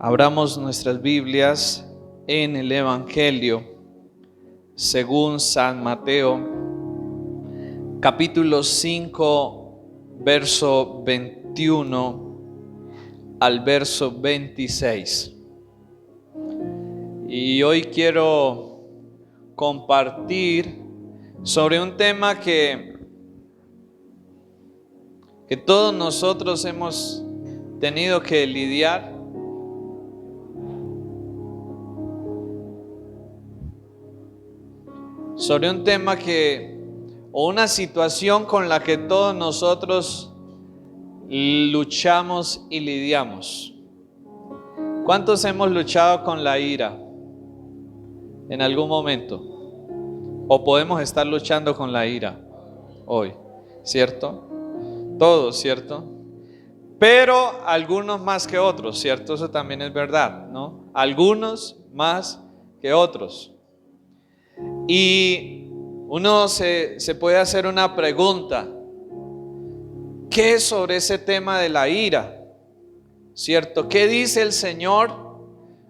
Abramos nuestras Biblias en el Evangelio según San Mateo, capítulo 5, verso 21 al verso 26. Y hoy quiero compartir sobre un tema que todos nosotros hemos tenido que lidiar. Sobre un tema o una situación con la que todos nosotros luchamos y lidiamos. ¿Cuántos hemos luchado con la ira en algún momento? ¿O podemos estar luchando con la ira hoy? ¿Cierto? Todos, ¿cierto? Pero algunos más que otros, ¿cierto? Eso también es verdad, ¿no? Algunos más que otros. Y uno se puede hacer una pregunta: ¿qué es sobre ese tema de la ira? ¿Cierto? ¿Qué dice el Señor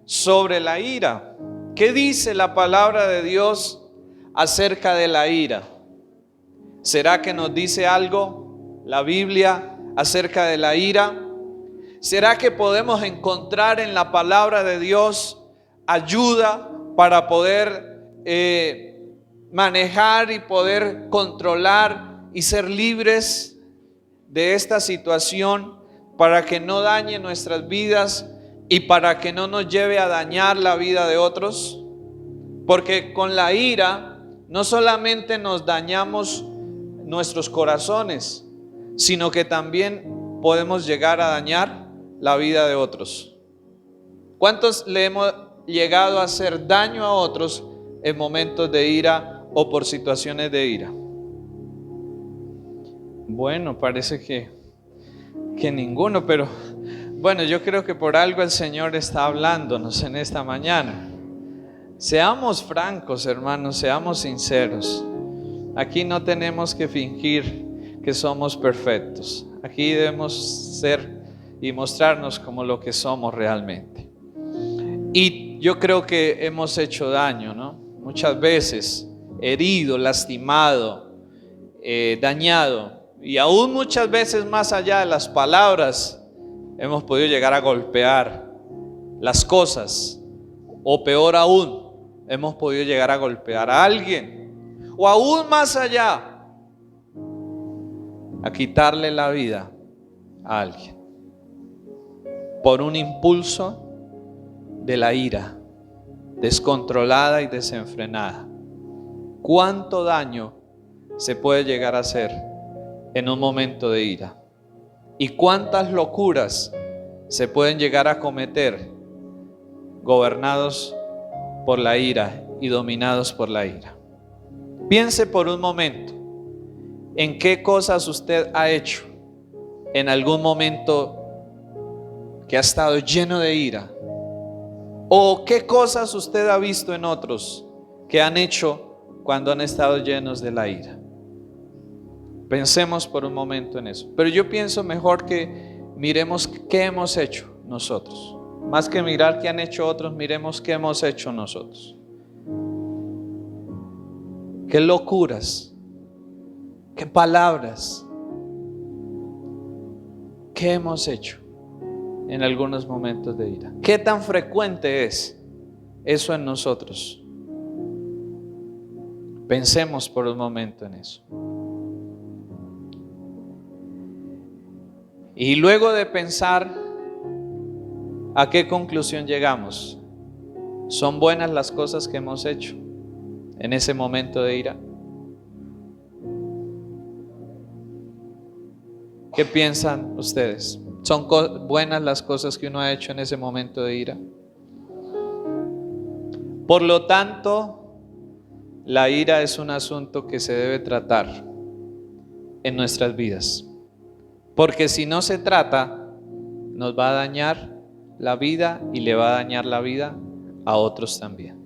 sobre la ira? ¿Qué dice la palabra de Dios acerca de la ira? ¿Será que nos dice algo la Biblia acerca de la ira? ¿Será que podemos encontrar en la palabra de Dios ayuda para poder manejar y poder controlar y ser libres de esta situación, para que no dañe nuestras vidas y para que no nos lleve a dañar la vida de otros? Porque con la ira no solamente nos dañamos nuestros corazones, sino que también podemos llegar a dañar la vida de otros. ¿Cuántos le hemos llegado a hacer daño a otros en momentos de ira o por situaciones de ira? Bueno, parece que ninguno, pero bueno, yo creo que por algo el Señor está hablándonos en esta mañana. Seamos francos, hermanos, seamos sinceros. Aquí no tenemos que fingir que somos perfectos. Aquí debemos ser y mostrarnos como lo que somos realmente. Y yo creo que hemos hecho daño, ¿no? Muchas veces, herido, lastimado, dañado, y aún muchas veces más allá de las palabras, hemos podido llegar a golpear las cosas, o peor aún, hemos podido llegar a golpear a alguien, o aún más allá, a quitarle la vida a alguien por un impulso de la ira descontrolada y desenfrenada. ¿Cuánto daño se puede llegar a hacer en un momento de ira? ¿Y cuántas locuras se pueden llegar a cometer gobernados por la ira y dominados por la ira? Piense por un momento en qué cosas usted ha hecho en algún momento que ha estado lleno de ira, o qué cosas usted ha visto en otros que han hecho cuando han estado llenos de la ira. Pensemos por un momento en eso. Pero yo pienso mejor que miremos qué hemos hecho nosotros. Más que mirar qué han hecho otros, miremos qué hemos hecho nosotros. Qué locuras, qué palabras, qué hemos hecho en algunos momentos de ira. ¿Qué tan frecuente es eso en nosotros? Pensemos por un momento en eso. Y luego de pensar, ¿a qué conclusión llegamos? ¿Son buenas las cosas que hemos hecho en ese momento de ira? ¿Qué piensan ustedes? ¿Son buenas las cosas que uno ha hecho en ese momento de ira? Por lo tanto, la ira es un asunto que se debe tratar en nuestras vidas. Porque si no se trata, nos va a dañar la vida y le va a dañar la vida a otros también.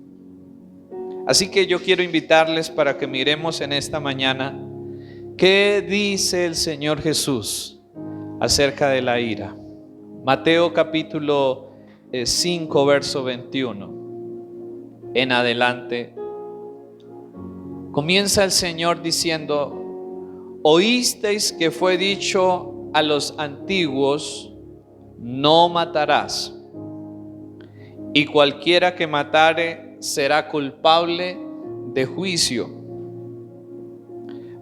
Así que yo quiero invitarles para que miremos en esta mañana qué dice el Señor Jesús acerca de la ira. Mateo capítulo 5, verso 21 en adelante, comienza el Señor diciendo: oísteis que fue dicho a los antiguos, no matarás, y cualquiera que matare será culpable de juicio.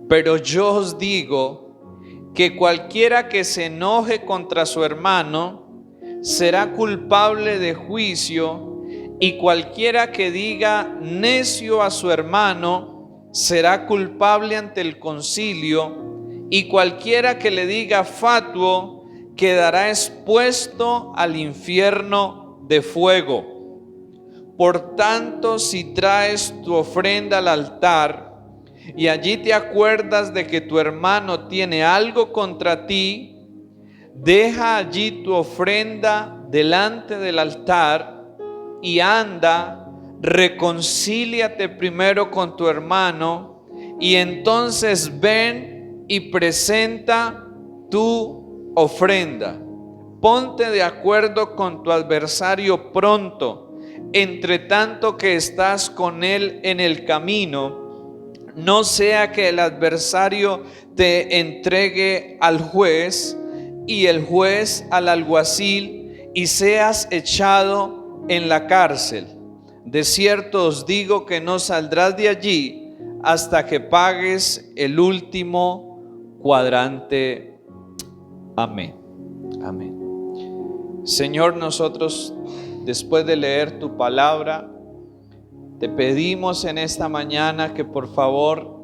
Pero yo os digo que cualquiera que se enoje contra su hermano será culpable de juicio, y cualquiera que diga necio a su hermano será culpable ante el concilio, y cualquiera que le diga fatuo quedará expuesto al infierno de fuego. Por tanto, si traes tu ofrenda al altar y allí te acuerdas de que tu hermano tiene algo contra ti, deja allí tu ofrenda delante del altar y anda, reconcíliate primero con tu hermano, y entonces ven y presenta tu ofrenda. Ponte de acuerdo con tu adversario pronto, entre tanto que estás con él en el camino, no sea que el adversario te entregue al juez y el juez al alguacil, y seas echado en la cárcel. De cierto os digo que no saldrás de allí hasta que pagues el último cuadrante. Amén. Amén. Señor, nosotros, después de leer tu palabra, te pedimos en esta mañana que por favor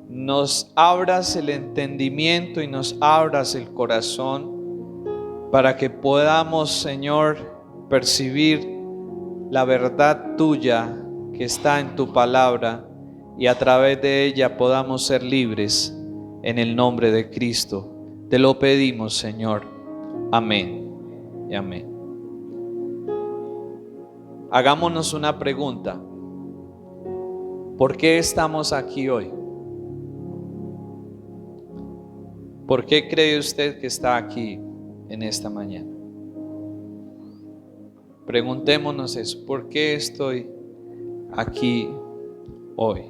nos abras el entendimiento y nos abras el corazón para que podamos, Señor, percibir la verdad tuya que está en tu palabra, y a través de ella podamos ser libres en el nombre de Cristo. Te lo pedimos, Señor. Amén y amén. Hagámonos una pregunta: ¿por qué estamos aquí hoy? ¿Por qué cree usted que está aquí en esta mañana? Preguntémonos eso: ¿por qué estoy aquí hoy?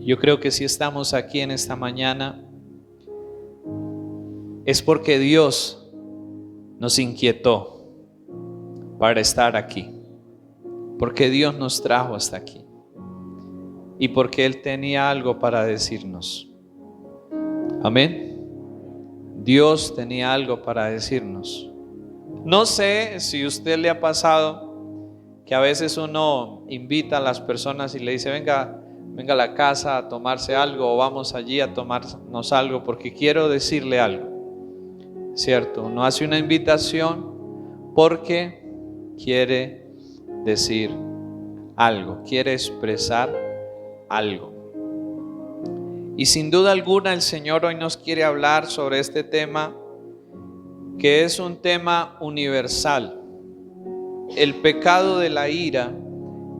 Yo creo que si estamos aquí en esta mañana es porque Dios nos inquietó para estar aquí, porque Dios nos trajo hasta aquí y porque Él tenía algo para decirnos. Amén. Dios tenía algo para decirnos. No sé si a usted le ha pasado que a veces uno invita a las personas y le dice: venga a la casa a tomarse algo, o vamos allí a tomarnos algo porque quiero decirle algo, ¿cierto? Uno hace una invitación porque quiere decir algo, quiere expresar algo. Y sin duda alguna el Señor hoy nos quiere hablar sobre este tema, que es un tema universal. El pecado de la ira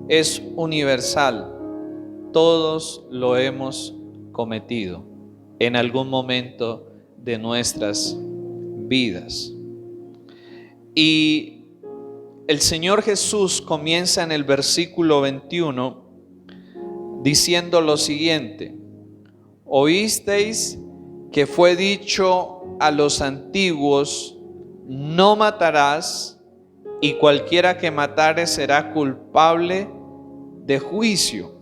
es universal. Todos lo hemos cometido en algún momento de nuestras vidas. Y el Señor Jesús comienza en el versículo 21 diciendo lo siguiente: oísteis que fue dicho a los antiguos, no matarás, y cualquiera que matare será culpable de juicio.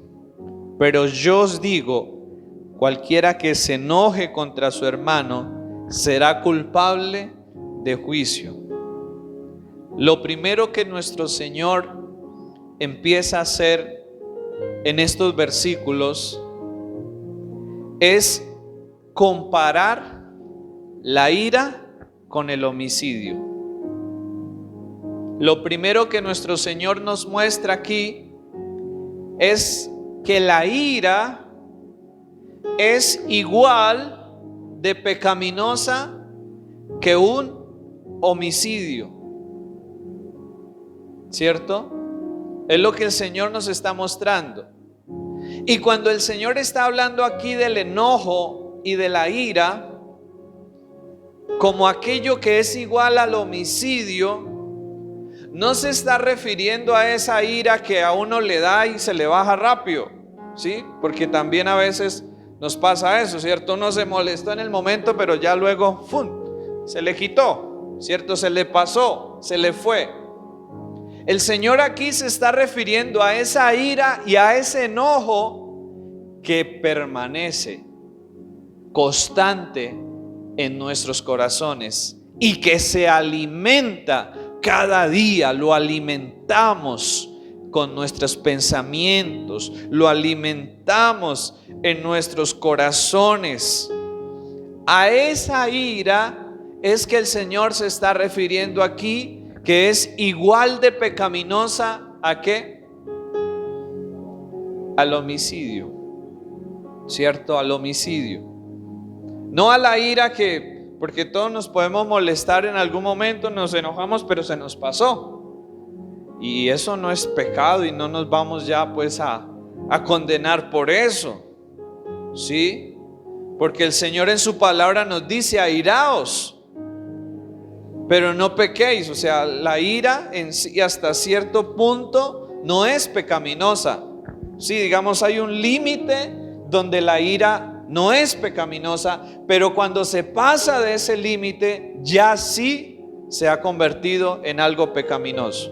Pero yo os digo, cualquiera que se enoje contra su hermano será culpable de juicio. Lo primero que nuestro Señor empieza a hacer en estos versículos es comparar la ira con el homicidio. Lo primero que nuestro Señor nos muestra aquí es que la ira es igual de pecaminosa que un homicidio, ¿cierto? Es lo que el Señor nos está mostrando. Y cuando el Señor está hablando aquí del enojo y de la ira, como aquello que es igual al homicidio, no se está refiriendo a esa ira que a uno le da y se le baja rápido, ¿sí? Porque también a veces nos pasa eso, ¿cierto? Uno se molestó en el momento, pero ya luego, ¡fum!, se le quitó, ¿cierto? Se le pasó, se le fue. El Señor aquí se está refiriendo a esa ira y a ese enojo que permanece constante en nuestros corazones y que se alimenta cada día. Lo alimentamos con nuestros pensamientos, lo alimentamos en nuestros corazones. A esa ira es que el Señor se está refiriendo aquí, que es igual de pecaminosa ¿a qué? Al homicidio, ¿cierto? Al homicidio. No a la ira que, porque todos nos podemos molestar en algún momento, nos enojamos, pero se nos pasó. Y eso no es pecado y no nos vamos ya pues a condenar por eso, ¿sí? Porque el Señor en su palabra nos dice: airaos, pero no pequéis. O sea, la ira en sí hasta cierto punto no es pecaminosa. Sí, digamos, hay un límite donde la ira no es pecaminosa, pero cuando se pasa de ese límite, ya sí se ha convertido en algo pecaminoso.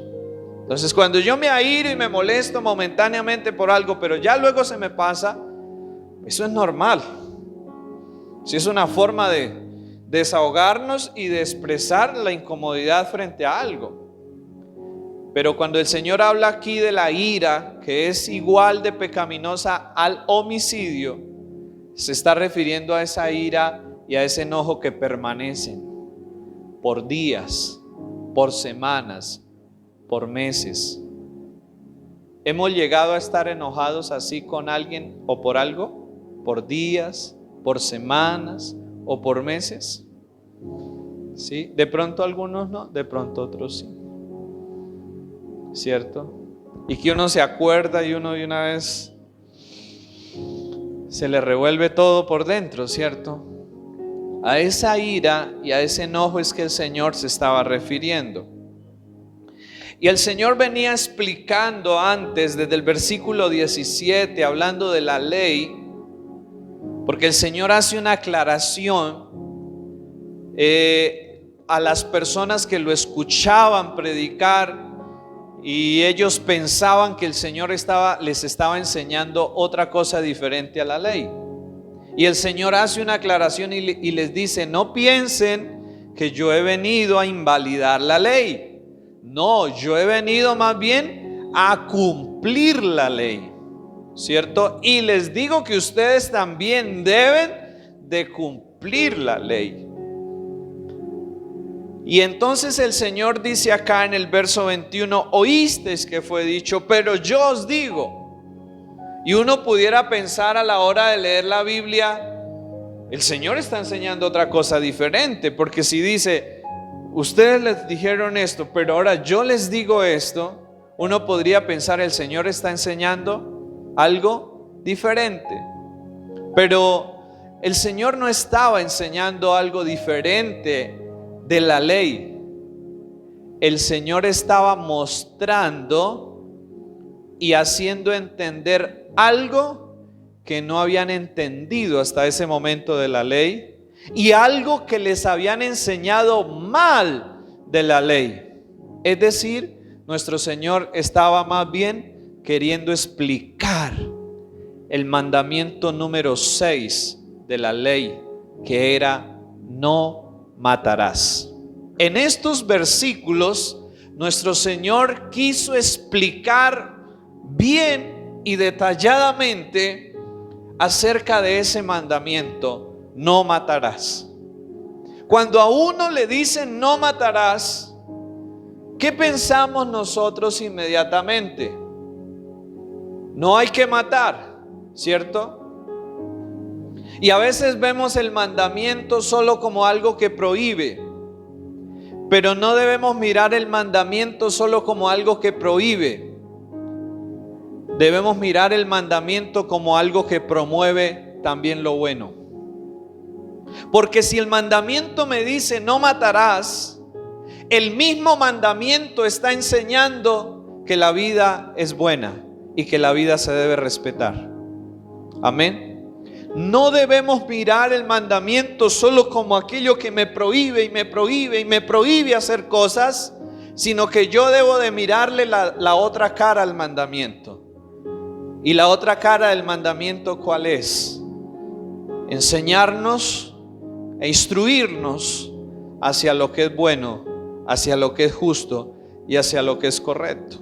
Entonces, cuando yo me airo y me molesto momentáneamente por algo, pero ya luego se me pasa, eso es normal. Sí, es una forma de desahogarnos y de expresar la incomodidad frente a algo. Pero cuando el Señor habla aquí de la ira, que es igual de pecaminosa al homicidio, se está refiriendo a esa ira y a ese enojo que permanecen por días, por semanas, por meses. ¿Hemos llegado a estar enojados así con alguien o por algo? ¿Por días, por semanas o por meses? ¿Sí? De pronto algunos no, de pronto otros sí. ¿Cierto? Y que uno se acuerda y uno de una vez se le revuelve todo por dentro, ¿cierto? A esa ira y a ese enojo es que el Señor se estaba refiriendo. Y el Señor venía explicando antes, desde el versículo 17, hablando de la ley, porque el Señor hace una aclaración a las personas que lo escuchaban predicar, y ellos pensaban que el Señor les estaba enseñando otra cosa diferente a la ley. Y el Señor hace una aclaración y les dice: no piensen que yo he venido a invalidar la ley. No, yo he venido más bien a cumplir la ley, ¿cierto? Y les digo que ustedes también deben de cumplir la ley. Y entonces el Señor dice acá en el verso 21: oísteis que fue dicho, pero yo os digo. Y uno pudiera pensar a la hora de leer la Biblia, el Señor está enseñando otra cosa diferente, porque si dice: ustedes les dijeron esto, pero ahora yo les digo esto, uno podría pensar el Señor está enseñando algo diferente. Pero el Señor no estaba enseñando algo diferente de la ley. El Señor estaba mostrando y haciendo entender algo que no habían entendido hasta ese momento de la ley, y algo que les habían enseñado mal de la ley. Es decir, nuestro Señor estaba más bien queriendo explicar el mandamiento número 6 de la ley, que era: no matarás. En estos versículos, nuestro Señor quiso explicar bien y detalladamente acerca de ese mandamiento: no matarás. Cuando a uno le dicen no matarás, ¿qué pensamos nosotros inmediatamente? No hay que matar, ¿cierto? Y a veces vemos el mandamiento solo como algo que prohíbe, pero no debemos mirar el mandamiento solo como algo que prohíbe. Debemos mirar el mandamiento como algo que promueve también lo bueno. Porque si el mandamiento me dice no matarás, el mismo mandamiento está enseñando que la vida es buena y que la vida se debe respetar. Amén. No debemos mirar el mandamiento solo como aquello que me prohíbe y me prohíbe y me prohíbe hacer cosas, sino que yo debo de mirarle la otra cara al mandamiento. Y la otra cara del mandamiento, ¿cuál es? Enseñarnos e instruirnos hacia lo que es bueno, hacia lo que es justo y hacia lo que es correcto.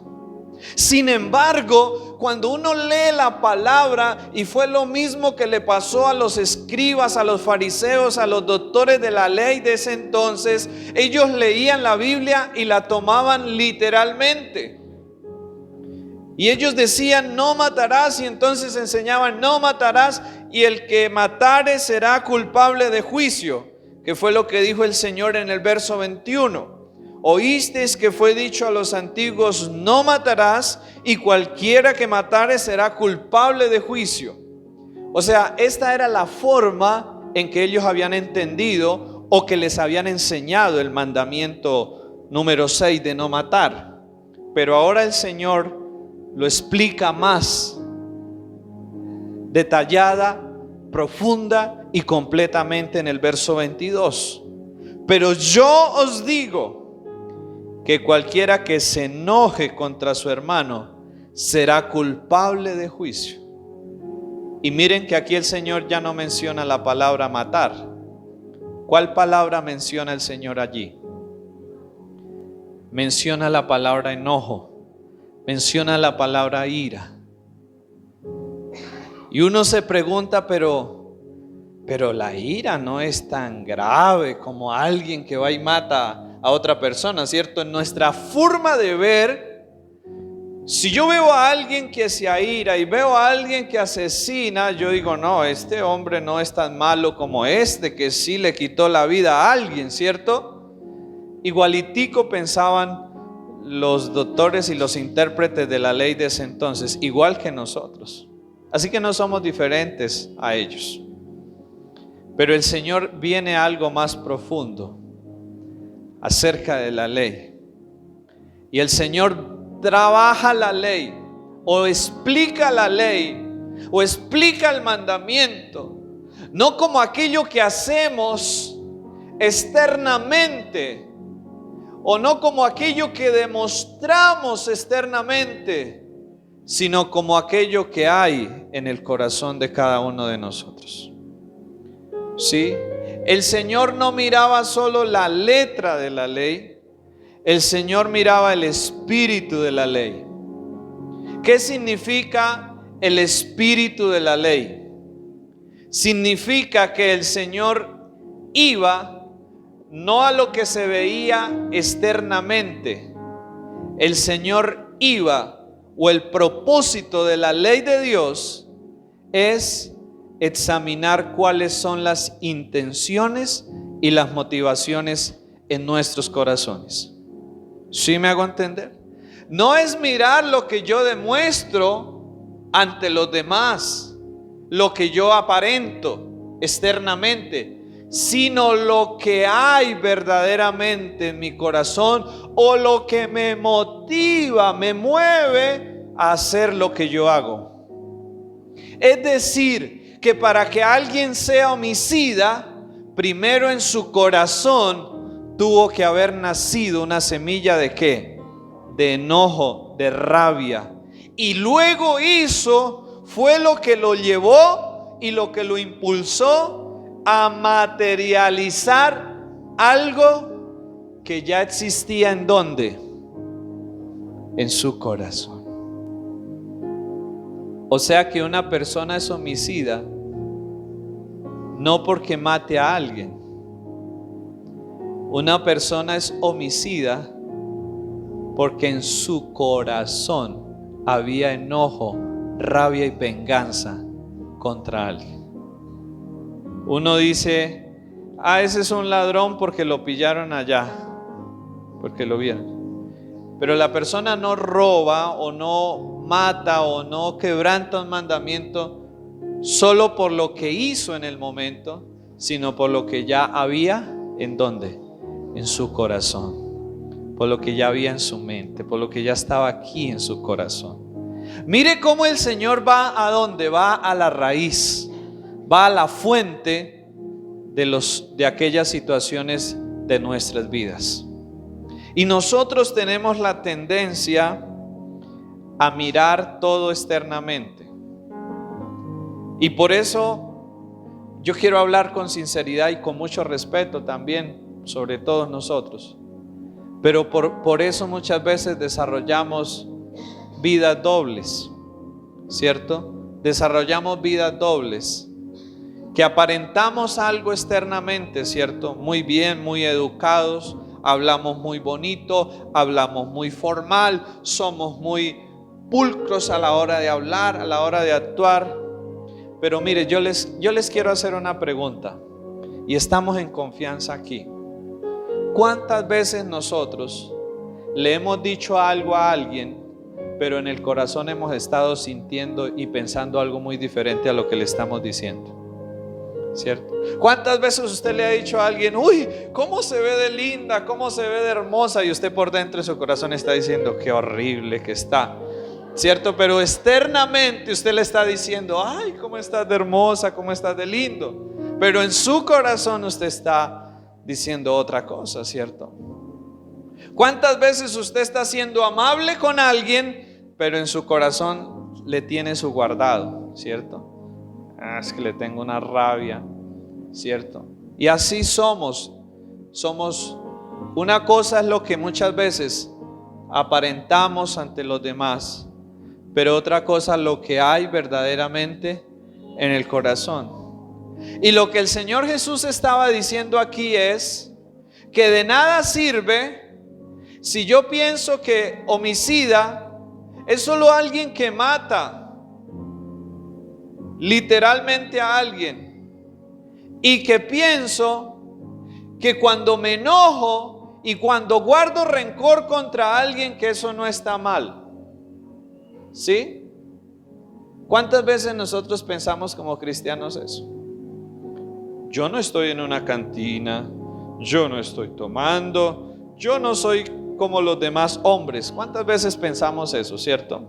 Sin embargo, cuando uno lee la palabra, y fue lo mismo que le pasó a los escribas, a los fariseos, a los doctores de la ley de ese entonces, ellos leían la Biblia y la tomaban literalmente. Y ellos decían no matarás, y entonces enseñaban no matarás, y el que matare será culpable de juicio, que fue lo que dijo el Señor en el verso 21. Oísteis que fue dicho a los antiguos no matarás, y cualquiera que matare será culpable de juicio. O sea, esta era la forma en que ellos habían entendido o que les habían enseñado el mandamiento número 6 de no matar. Pero ahora el Señor lo explica más detallada, profunda y completamente en el verso 22. Pero yo os digo que cualquiera que se enoje contra su hermano será culpable de juicio. Y miren que aquí el Señor ya no menciona la palabra matar. ¿Cuál palabra menciona el Señor allí? Menciona la palabra enojo, menciona la palabra ira. Y uno se pregunta, pero la ira no es tan grave como alguien que va y mata a otra persona, ¿cierto? En nuestra forma de ver, si yo veo a alguien que se aira y veo a alguien que asesina, yo digo, no, este hombre no es tan malo como este que sí le quitó la vida a alguien, ¿cierto? Igualitico pensaban los doctores y los intérpretes de la ley de ese entonces, igual que nosotros. Así que no somos diferentes a ellos. Pero el Señor viene a algo más profundo acerca de la ley. Y el Señor trabaja la ley, o explica la ley, o explica el mandamiento, no como aquello que hacemos externamente, o no como aquello que demostramos externamente, sino como aquello que hay en el corazón de cada uno de nosotros. ¿Sí? El Señor no miraba solo la letra de la ley, el Señor miraba el espíritu de la ley. ¿Qué significa el espíritu de la ley? Significa que el Señor iba no a lo que se veía externamente. El Señor iba, o el propósito de la ley de Dios es examinar cuáles son las intenciones y las motivaciones en nuestros corazones. ¿Sí me hago entender? No es mirar lo que yo demuestro ante los demás, lo que yo aparento externamente, sino lo que hay verdaderamente en mi corazón, o lo que me motiva, me mueve a hacer lo que yo hago. Es decir, que para que alguien sea homicida, primero en su corazón tuvo que haber nacido una semilla ¿de qué? De enojo, de rabia. Y luego fue lo que lo llevó y lo que lo impulsó a materializar algo que ya existía ¿en dónde? En su corazón. O sea que una persona es homicida no porque mate a alguien. Una persona es homicida porque en su corazón había enojo, rabia y venganza contra alguien. Uno dice, ese es un ladrón porque lo pillaron allá, porque lo vieron. Pero la persona no roba o no mata o no quebranta un mandamiento solo por lo que hizo en el momento, sino por lo que ya había, ¿en dónde? En su corazón, por lo que ya había en su mente, por lo que ya estaba aquí en su corazón. Mire cómo el Señor va a dónde, va a la raíz, va a la fuente de aquellas situaciones de nuestras vidas. Y nosotros tenemos la tendencia a mirar todo externamente. Y por eso yo quiero hablar con sinceridad y con mucho respeto también sobre todos nosotros. Pero por eso muchas veces desarrollamos vidas dobles, ¿cierto? Desarrollamos vidas dobles, que aparentamos algo externamente, ¿cierto? Muy bien, muy educados, hablamos muy bonito, hablamos muy formal, somos muy pulcros a la hora de hablar, a la hora de actuar. Pero mire, yo les quiero hacer una pregunta, y estamos en confianza aquí. ¿Cuántas veces nosotros le hemos dicho algo a alguien, pero en el corazón hemos estado sintiendo y pensando algo muy diferente a lo que le estamos diciendo? ¿Cierto? ¿Cuántas veces usted le ha dicho a alguien, uy, cómo se ve de linda, cómo se ve de hermosa, y usted por dentro de su corazón está diciendo, qué horrible que está, ¿cierto? Pero externamente usted le está diciendo, ay, cómo estás de hermosa, cómo estás de lindo, pero en su corazón usted está diciendo otra cosa, ¿cierto? ¿Cuántas veces usted está siendo amable con alguien, pero en su corazón le tiene su guardado, ¿cierto? Es que le tengo una rabia, ¿cierto? Y así somos. Una cosa es lo que muchas veces aparentamos ante los demás, pero otra cosa es lo que hay verdaderamente en el corazón. Y lo que el Señor Jesús estaba diciendo aquí es que de nada sirve si yo pienso que homicida es solo alguien que mata literalmente a alguien, y que pienso que cuando me enojo y cuando guardo rencor contra alguien, que eso no está mal. ¿Sí? ¿Cuántas veces nosotros pensamos como cristianos eso? Yo no estoy en una cantina, yo no estoy tomando, yo no soy como los demás hombres. ¿Cuántas veces pensamos eso, cierto?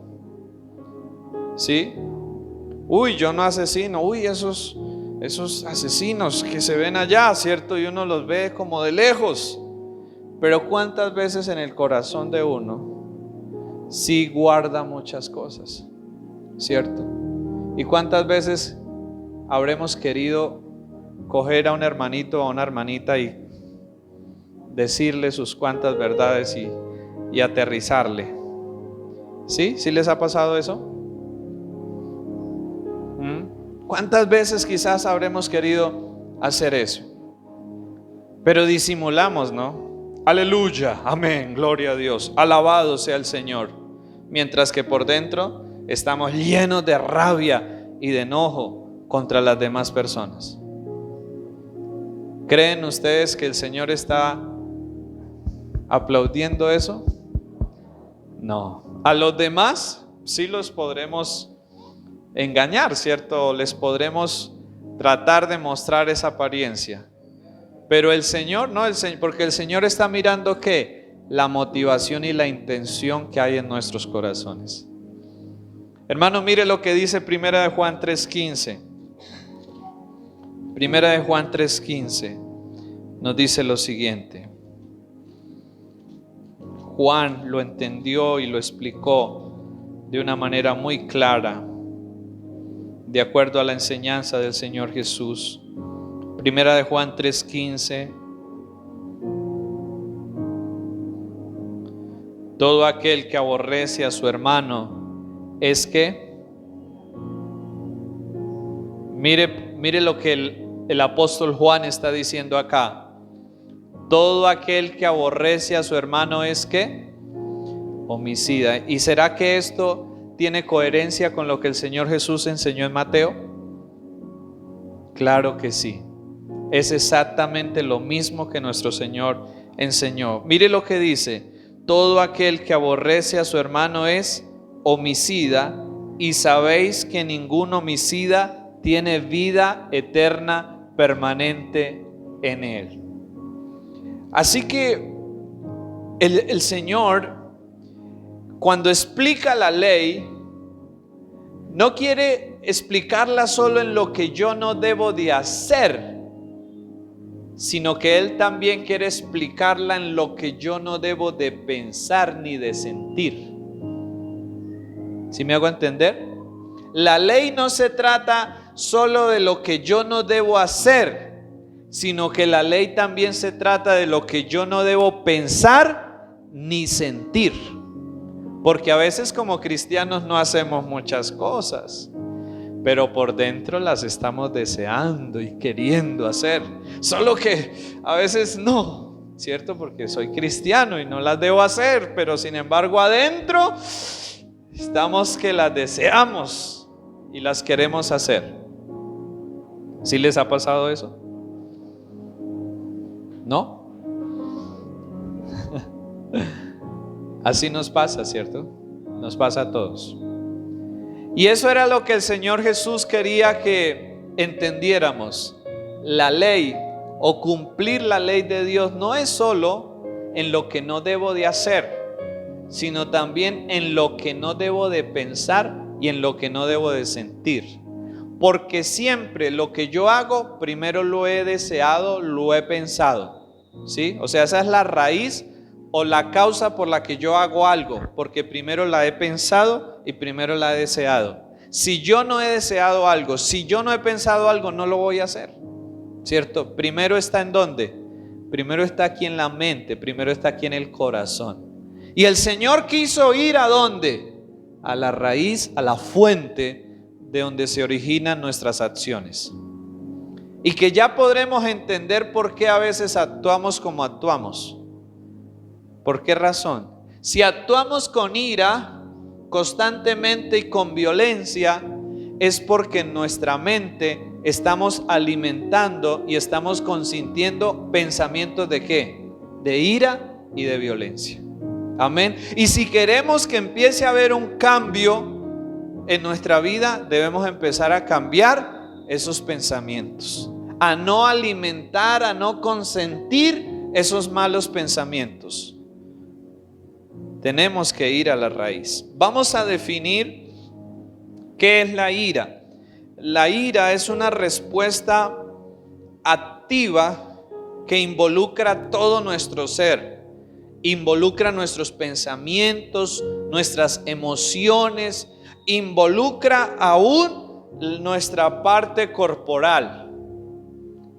¿Sí? Uy, yo no asesino, uy, esos asesinos que se ven allá, ¿cierto? Y uno los ve como de lejos. Pero ¿cuántas veces en el corazón de uno sí guarda muchas cosas, ¿cierto? ¿Y cuántas veces habremos querido coger a un hermanito o a una hermanita y decirle sus cuantas verdades y aterrizarle? ¿Sí? ¿Sí les ha pasado eso? ¿Cuántas veces quizás habremos querido hacer eso? Pero disimulamos, ¿no? Aleluya, amén, gloria a Dios, alabado sea el Señor. Mientras que por dentro estamos llenos de rabia y de enojo contra las demás personas. ¿Creen ustedes que el Señor está aplaudiendo eso? No. A los demás sí los podremos engañar, ¿cierto? Les podremos tratar de mostrar esa apariencia, pero el Señor no, porque el Señor está mirando ¿qué? La motivación y la intención que hay en nuestros corazones. Hermano, mire lo que dice Primera de Juan 3:15. Primera de Juan 3:15 nos dice lo siguiente. Juan lo entendió y lo explicó de una manera muy clara, de acuerdo a la enseñanza del Señor Jesús. Primera de Juan 3:15. Todo aquel que aborrece a su hermano es que, mire lo que el apóstol Juan está diciendo acá. Todo aquel que aborrece a su hermano es que homicida. ¿Y será que esto tiene coherencia con lo que el Señor Jesús enseñó en Mateo? Claro que sí. Es exactamente lo mismo que nuestro Señor enseñó. Mire lo que dice: todo aquel que aborrece a su hermano es homicida, y sabéis que ningún homicida tiene vida eterna permanente en Él. Así que el Señor, cuando explica la ley, no quiere explicarla solo en lo que yo no debo de hacer, sino que Él también quiere explicarla en lo que yo no debo de pensar ni de sentir. ¿Sí me hago entender? La ley no se trata solo de lo que yo no debo hacer, sino que la ley también se trata de lo que yo no debo pensar ni sentir. Porque a veces como cristianos no hacemos muchas cosas, pero por dentro las estamos deseando y queriendo hacer. Solo que a veces no, ¿cierto? Porque soy cristiano y no las debo hacer, pero sin embargo adentro estamos que las deseamos y las queremos hacer. ¿Sí les ha pasado eso? ¿No? Así nos pasa, ¿cierto? Nos pasa a todos. Y eso era lo que el Señor Jesús quería que entendiéramos. La ley o cumplir la ley de Dios no es solo en lo que no debo de hacer, sino también en lo que no debo de pensar y en lo que no debo de sentir. Porque siempre lo que yo hago, primero lo he deseado, lo he pensado, ¿sí? O sea, esa es la raíz o la causa por la que yo hago algo, porque primero la he pensado y primero la he deseado. Si yo no he deseado algo, si yo no he pensado algo, no lo voy a hacer, ¿cierto? Primero está ¿en dónde? Primero está aquí en la mente, primero está aquí en el corazón. Y el Señor quiso ir ¿a dónde? A la raíz, a la fuente de donde se originan nuestras acciones. Y que ya podremos entender por qué a veces actuamos como actuamos. ¿Por qué razón? Si actuamos con ira constantemente y con violencia, es porque en nuestra mente estamos alimentando y estamos consintiendo pensamientos ¿de qué? De ira y de violencia. Amén. Y si queremos que empiece a haber un cambio en nuestra vida, debemos empezar a cambiar esos pensamientos, a no alimentar, a no consentir esos malos pensamientos. Tenemos que ir a la raíz. Vamos a definir qué es la ira. La ira es una respuesta activa que involucra todo nuestro ser. Involucra nuestros pensamientos, nuestras emociones, involucra aún nuestra parte corporal.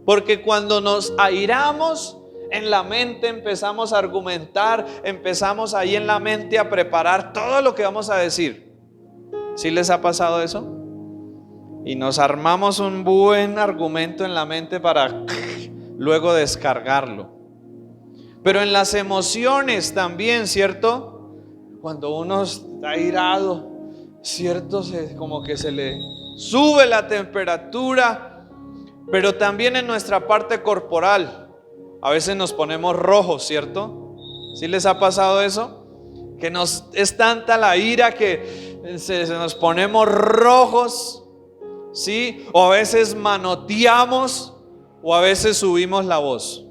Porque cuando nos airamos, en la mente empezamos a argumentar, empezamos ahí en la mente a preparar todo lo que vamos a decir. ¿Sí les ha pasado eso? Y nos armamos un buen argumento en la mente para luego descargarlo. Pero en las emociones también, ¿cierto? Cuando uno está airado, ¿cierto? Como que se le sube la temperatura, pero también en nuestra parte corporal. A veces nos ponemos rojos, ¿cierto? ¿Sí les ha pasado eso? Que es tanta la ira que se nos ponemos rojos, ¿sí? O a veces manoteamos, o a veces subimos la voz,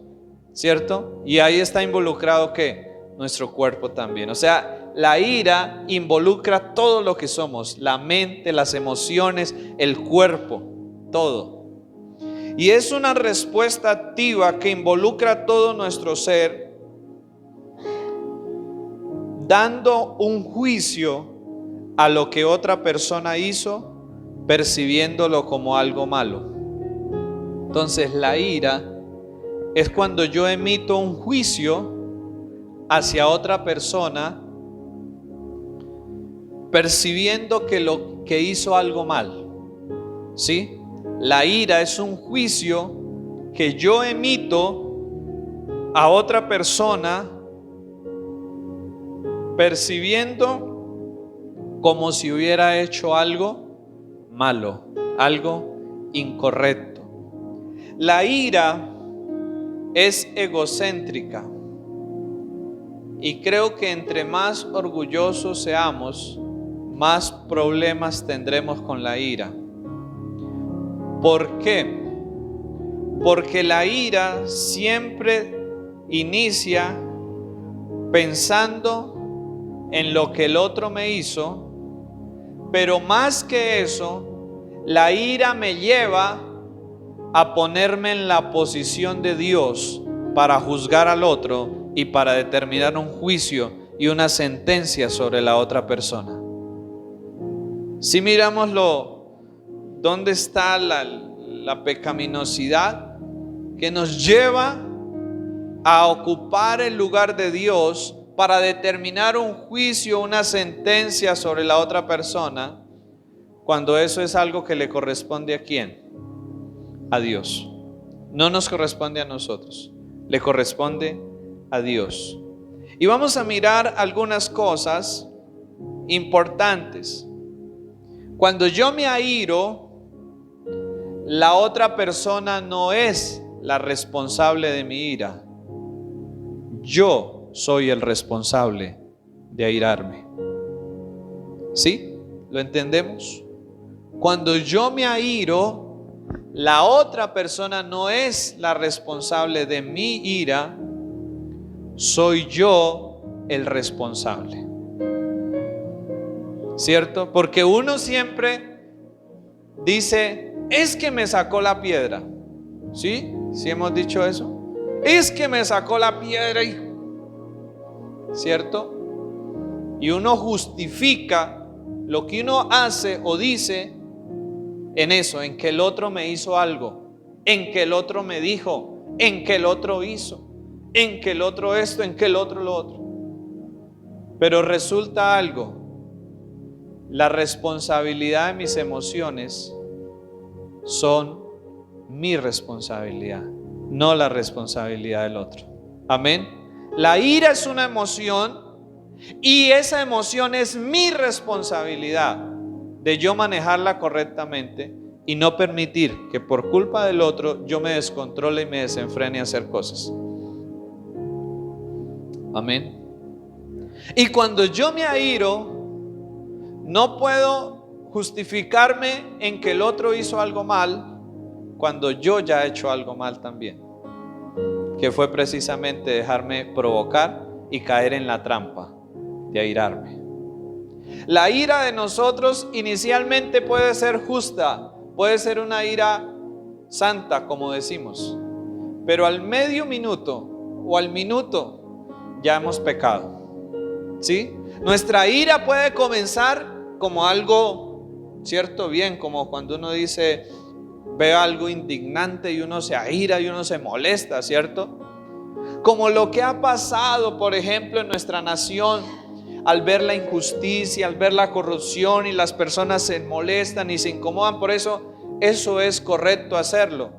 ¿cierto? Y ahí está involucrado ¿qué? Nuestro cuerpo también. O sea, la ira involucra todo lo que somos, la mente, las emociones, el cuerpo, todo. Y es una respuesta activa que involucra todo nuestro ser, dando un juicio a lo que otra persona hizo, percibiéndolo como algo malo. Entonces la ira es cuando yo emito un juicio hacia otra persona, percibiendo que lo que hizo algo mal, ¿sí? La ira es un juicio que yo emito a otra persona, percibiendo como si hubiera hecho algo malo, algo incorrecto. La ira es egocéntrica y creo que entre más orgullosos seamos, más problemas tendremos con la ira. ¿Por qué? porque la ira siempre inicia pensando en lo que el otro me hizo, pero más que eso, la ira me lleva a ponerme en la posición de Dios para juzgar al otro y para determinar un juicio y una sentencia sobre la otra persona. Si miramos dónde está la pecaminosidad que nos lleva a ocupar el lugar de Dios para determinar un juicio, una sentencia sobre la otra persona, cuando eso es algo que le corresponde ¿a quién? A Dios. No nos corresponde a nosotros, le corresponde a Dios. Y vamos a mirar algunas cosas importantes. Cuando yo me airo, la otra persona no es la responsable de mi ira. Yo soy el responsable de airarme. ¿Sí? ¿Lo entendemos? Cuando yo me airo, la otra persona no es la responsable de mi ira, soy yo el responsable. ¿Cierto? Porque uno siempre dice, es que me sacó la piedra. ¿Sí? ¿Sí hemos dicho eso? Es que me sacó la piedra, ¿cierto? Y uno justifica lo que uno hace o dice en eso, en que el otro me hizo algo, en que el otro me dijo, en que el otro hizo, en que el otro esto, en que el otro lo otro. Pero resulta algo, la responsabilidad de mis emociones son mi responsabilidad, no la responsabilidad del otro. Amén. La ira es una emoción y esa emoción es mi responsabilidad de yo manejarla correctamente y no permitir que por culpa del otro yo me descontrole y me desenfrene a hacer cosas. Amén. Y cuando yo me airo, no puedo justificarme en que el otro hizo algo mal cuando yo ya he hecho algo mal también, que fue precisamente dejarme provocar y caer en la trampa de airarme. La ira de nosotros inicialmente puede ser justa, puede ser una ira santa, como decimos, pero al medio minuto o al minuto ya hemos pecado. ¿Sí? Nuestra ira puede comenzar como algo, ¿cierto? Bien, como cuando uno dice, ve algo indignante y uno se aira y uno se molesta, ¿cierto? Como lo que ha pasado, por ejemplo, en nuestra nación, al ver la injusticia, al ver la corrupción y las personas se molestan y se incomodan por eso es correcto hacerlo.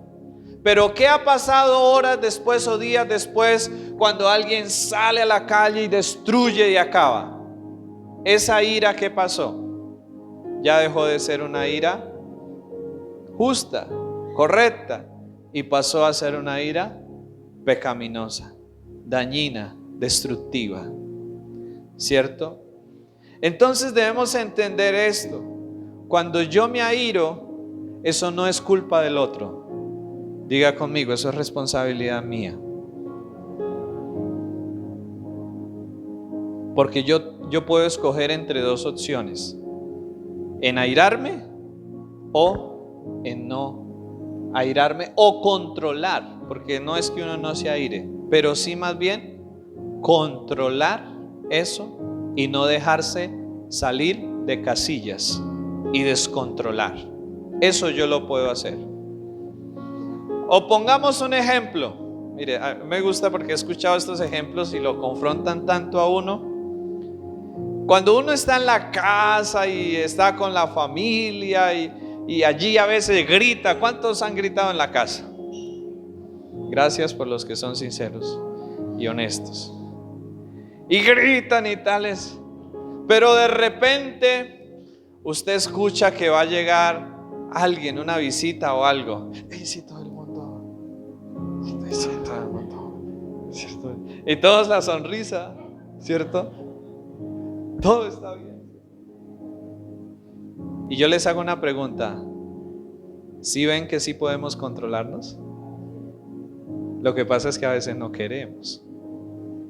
Pero ¿qué ha pasado horas después o días después cuando alguien sale a la calle y destruye y acaba? Esa ira, ¿qué pasó? Ya dejó de ser una ira justa, correcta, y pasó a ser una ira pecaminosa, dañina, destructiva. ¿Cierto? Entonces debemos entender esto. Cuando yo me airo, eso no es culpa del otro. Diga conmigo, eso es responsabilidad mía. Porque yo puedo escoger entre dos opciones: en airarme o en no airarme, o controlar, porque no es que uno no se aire, pero sí más bien controlar eso y no dejarse salir de casillas y descontrolar. Eso yo lo puedo hacer. O pongamos un ejemplo. Mire, me gusta porque he escuchado estos ejemplos y lo confrontan tanto a uno. Cuando uno está en la casa y está con la familia y allí a veces grita. ¿Cuántos han gritado en la casa? Gracias por los que son sinceros y honestos. Y gritan y tales. Pero de repente usted escucha que va a llegar alguien, una visita o algo. Sí, todo el mundo. Sí, todo el mundo. ¿Cierto? Y todos la sonrisa, ¿cierto? Todo está bien. Y yo les hago una pregunta. ¿Sí ven que sí podemos controlarnos? Lo que pasa es que a veces no queremos.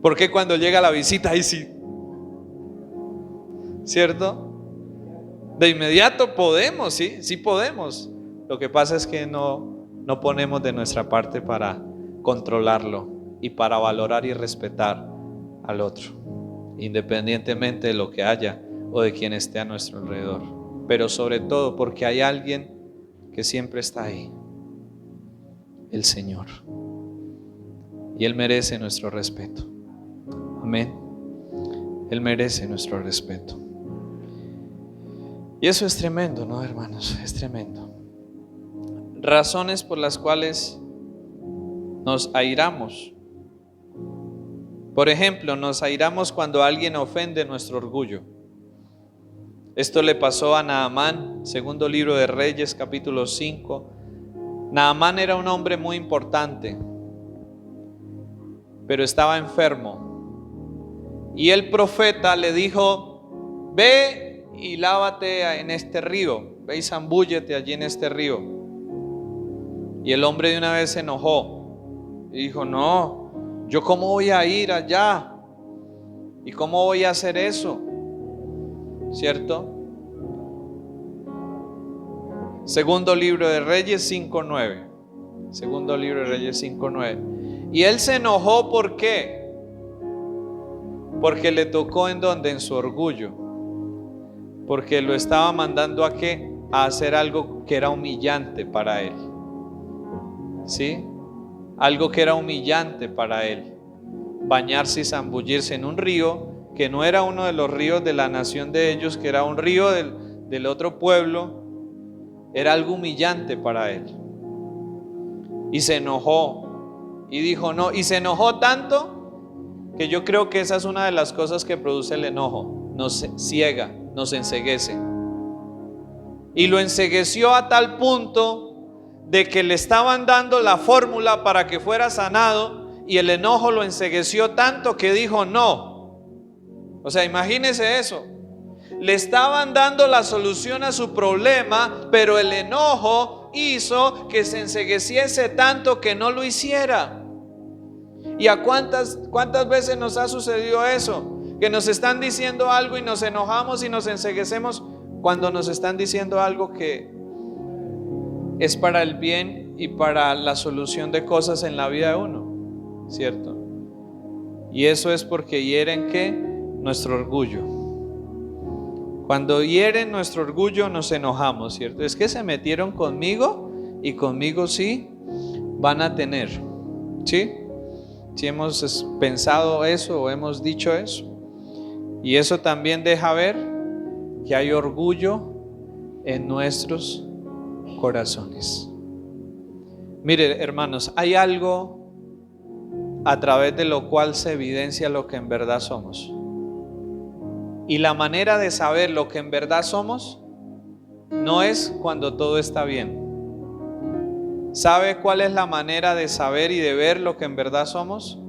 Porque cuando llega la visita, ahí sí, ¿cierto? De inmediato podemos, sí podemos. Lo que pasa es que no ponemos de nuestra parte para controlarlo y para valorar y respetar al otro, independientemente de lo que haya o de quien esté a nuestro alrededor. Pero sobre todo porque hay alguien que siempre está ahí, el Señor. Y Él merece nuestro respeto. Amén. Él merece nuestro respeto. Y eso es tremendo, ¿no, hermanos? Es tremendo. Razones por las cuales nos airamos. Por ejemplo, nos airamos cuando alguien ofende nuestro orgullo. Esto le pasó a Naamán, segundo libro de Reyes, capítulo 5. Naamán era un hombre muy importante, pero estaba enfermo. Y el profeta le dijo: ve y lávate en este río, ve y zambúllete allí en este río. Y el hombre de una vez se enojó y dijo: no, ¿yo cómo voy a ir allá? ¿Y cómo voy a hacer eso? ¿Cierto? Segundo libro de Reyes 5:9. Segundo libro de Reyes 5:9. Y él se enojó, ¿por qué? Porque le tocó ¿en dónde? En su orgullo. Porque lo estaba mandando a ¿qué? A hacer algo que era humillante para él. ¿Sí? Algo que era humillante para él. Bañarse y zambullirse en un río que no era uno de los ríos de la nación de ellos, que era un río del otro pueblo. Era algo humillante para él. Y se enojó y dijo no. Y se enojó tanto que yo creo que esa es una de las cosas que produce el enojo. Nos ciega, nos enceguece. Y lo encegueció a tal punto de que le estaban dando la fórmula para que fuera sanado, y el enojo lo encegueció tanto que dijo no. O sea, imagínese eso. Le estaban dando la solución a su problema, pero el enojo hizo que se encegueciese tanto que no lo hiciera. ¿Y a cuántas veces nos ha sucedido eso? Que nos están diciendo algo y nos enojamos y nos enceguecemos cuando nos están diciendo algo que es para el bien y para la solución de cosas en la vida de uno, ¿cierto? Y eso es porque hieren ¿qué? Nuestro orgullo. Cuando hieren nuestro orgullo nos enojamos, ¿cierto? Es que se metieron conmigo y conmigo sí van a tener, ¿sí? Si hemos pensado eso o hemos dicho eso. Y eso también deja ver que hay orgullo en nuestros corazones. Mire, hermanos, hay algo a través de lo cual se evidencia lo que en verdad somos. Y la manera de saber lo que en verdad somos no es cuando todo está bien. ¿Sabe cuál es la manera de saber y de ver lo que en verdad somos?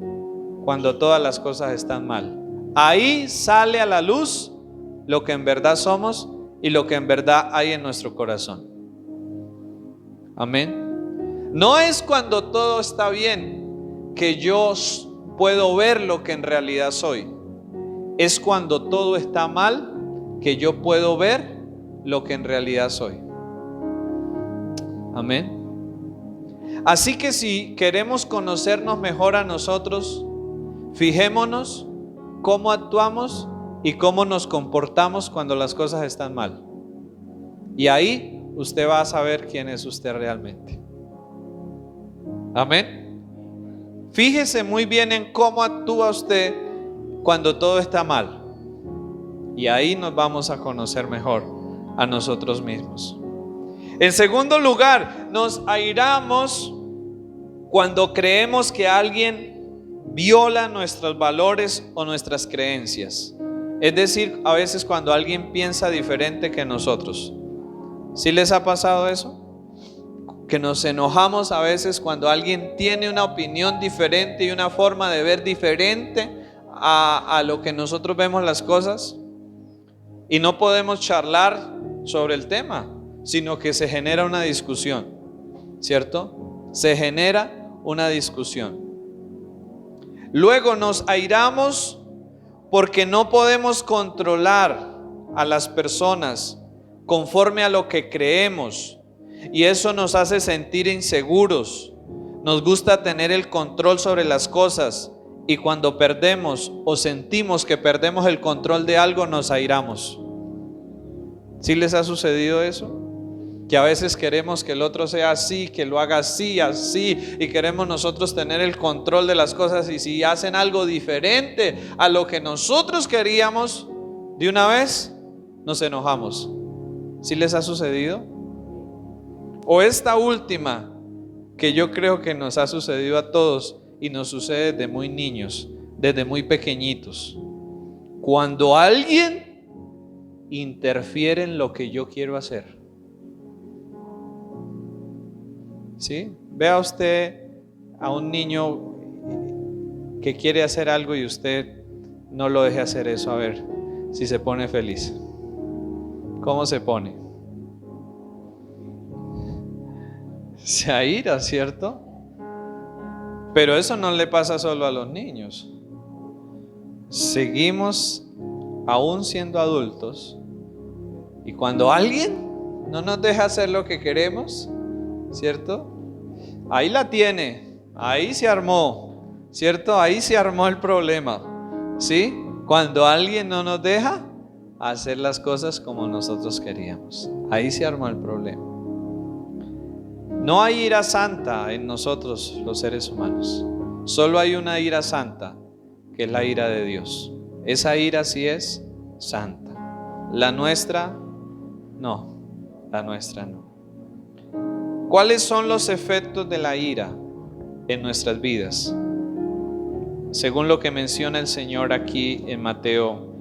Cuando todas las cosas están mal. Ahí sale a la luz lo que en verdad somos y lo que en verdad hay en nuestro corazón. Amén. No es cuando todo está bien que yo puedo ver lo que en realidad soy. Es cuando todo está mal que yo puedo ver lo que en realidad soy. Amén. Así que si queremos conocernos mejor a nosotros, fijémonos cómo actuamos y cómo nos comportamos cuando las cosas están mal. Y ahí usted va a saber quién es usted realmente. Amén. Fíjese muy bien en cómo actúa usted cuando todo está mal. Y ahí nos vamos a conocer mejor a nosotros mismos. En segundo lugar, nos airamos cuando creemos que alguien viola nuestros valores o nuestras creencias. Es decir, a veces cuando alguien piensa diferente que nosotros. ¿Sí les ha pasado eso? Que nos enojamos a veces cuando alguien tiene una opinión diferente y una forma de ver diferente a lo que nosotros vemos las cosas. Y no podemos charlar sobre el tema, sino que se genera una discusión, ¿cierto? Se genera una discusión. Luego nos airamos porque no podemos controlar a las personas conforme a lo que creemos, y eso nos hace sentir inseguros. Nos gusta tener el control sobre las cosas, y cuando perdemos o sentimos que perdemos el control de algo, nos airamos. ¿Sí les ha sucedido eso? Que a veces queremos que el otro sea así, que lo haga así, así, y queremos nosotros tener el control de las cosas, y si hacen algo diferente a lo que nosotros queríamos, de una vez nos enojamos. ¿Sí les ha sucedido? O esta última, que yo creo que nos ha sucedido a todos, y nos sucede desde muy niños, desde muy pequeñitos. Cuando alguien interfiere en lo que yo quiero hacer. ¿Sí? Vea usted a un niño que quiere hacer algo y usted no lo deje hacer eso, a ver si se pone feliz. ¿Cómo se pone? Se aira, ¿cierto? Pero eso no le pasa solo a los niños. Seguimos aún siendo adultos, y cuando alguien no nos deja hacer lo que queremos, ¿cierto? Ahí la tiene, ahí se armó, ¿cierto? Ahí se armó el problema, ¿sí? Cuando alguien no nos deja hacer las cosas como nosotros queríamos, ahí se armó el problema. No hay ira santa en nosotros los seres humanos, solo hay una ira santa, que es la ira de Dios. Esa ira sí es santa. La nuestra no, la nuestra no. ¿Cuáles son los efectos de la ira en nuestras vidas? Según lo que menciona el Señor aquí en Mateo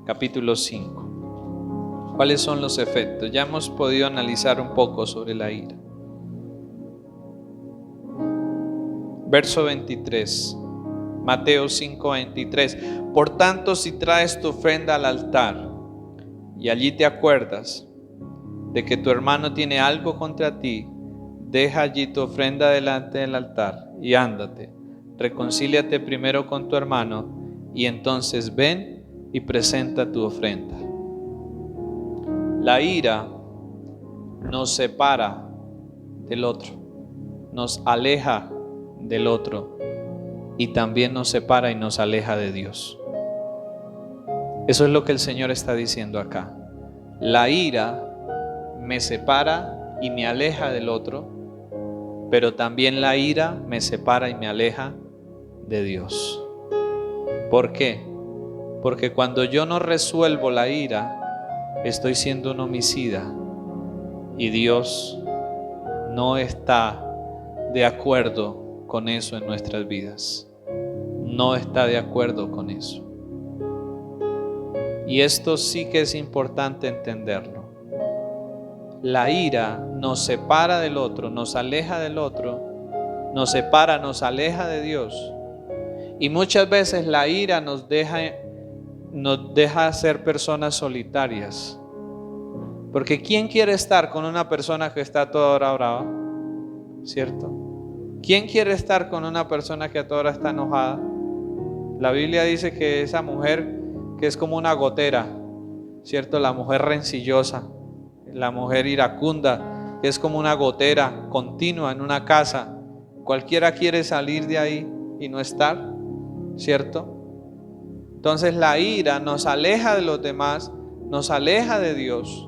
capítulo 5. ¿Cuáles son los efectos? Ya hemos podido analizar un poco sobre la ira. Verso 23, Mateo 5:23. Por tanto, si traes tu ofrenda al altar y allí te acuerdas de que tu hermano tiene algo contra ti, deja allí tu ofrenda delante del altar y ándate, reconcíliate primero con tu hermano, y entonces ven y presenta tu ofrenda. La ira nos separa del otro, nos aleja del otro, y también nos separa y nos aleja de Dios. Eso es lo que el Señor está diciendo acá. La ira me separa y me aleja del otro, pero también la ira me separa y me aleja de Dios. ¿Por qué? Porque cuando yo no resuelvo la ira, estoy siendo un homicida, y Dios no está de acuerdo con eso en nuestras vidas. No está de acuerdo con eso. Y esto sí que es importante entenderlo. La ira nos separa del otro, nos aleja del otro, nos separa, nos aleja de Dios. Y muchas veces la ira nos deja ser personas solitarias. Porque ¿quién quiere estar con una persona que está toda hora brava? ¿Cierto? ¿Quién quiere estar con una persona que a toda hora está enojada? La Biblia dice que esa mujer que es como una gotera, ¿cierto? La mujer rencillosa, la mujer iracunda, que es como una gotera continua en una casa. Cualquiera quiere salir de ahí y no estar, ¿cierto? Entonces la ira nos aleja de los demás, nos aleja de Dios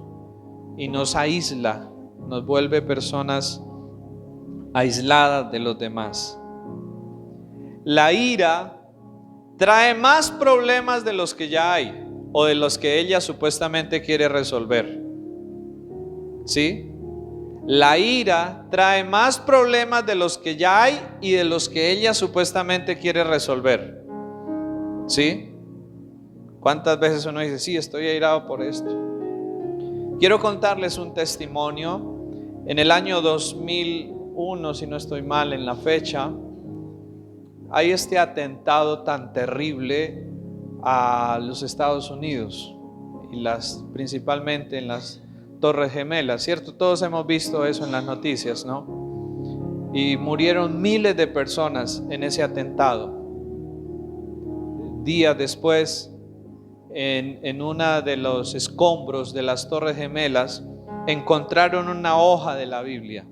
y nos aísla, nos vuelve personas aisladas de los demás. La ira trae más problemas de los que ya hay o de los que ella supuestamente quiere resolver. ¿Sí? La ira trae más problemas de los que ya hay y de los que ella supuestamente quiere resolver. ¿Sí? ¿Cuántas veces uno dice, sí, estoy airado por esto? Quiero contarles un testimonio. En el año 2001, si no estoy mal en la fecha, hay este atentado tan terrible a los Estados Unidos y principalmente en las Torres Gemelas, ¿cierto? Todos hemos visto eso en las noticias, ¿no? y murieron miles de personas en ese atentado. Días después, en una de los escombros de las Torres Gemelas, encontraron una hoja de la Biblia.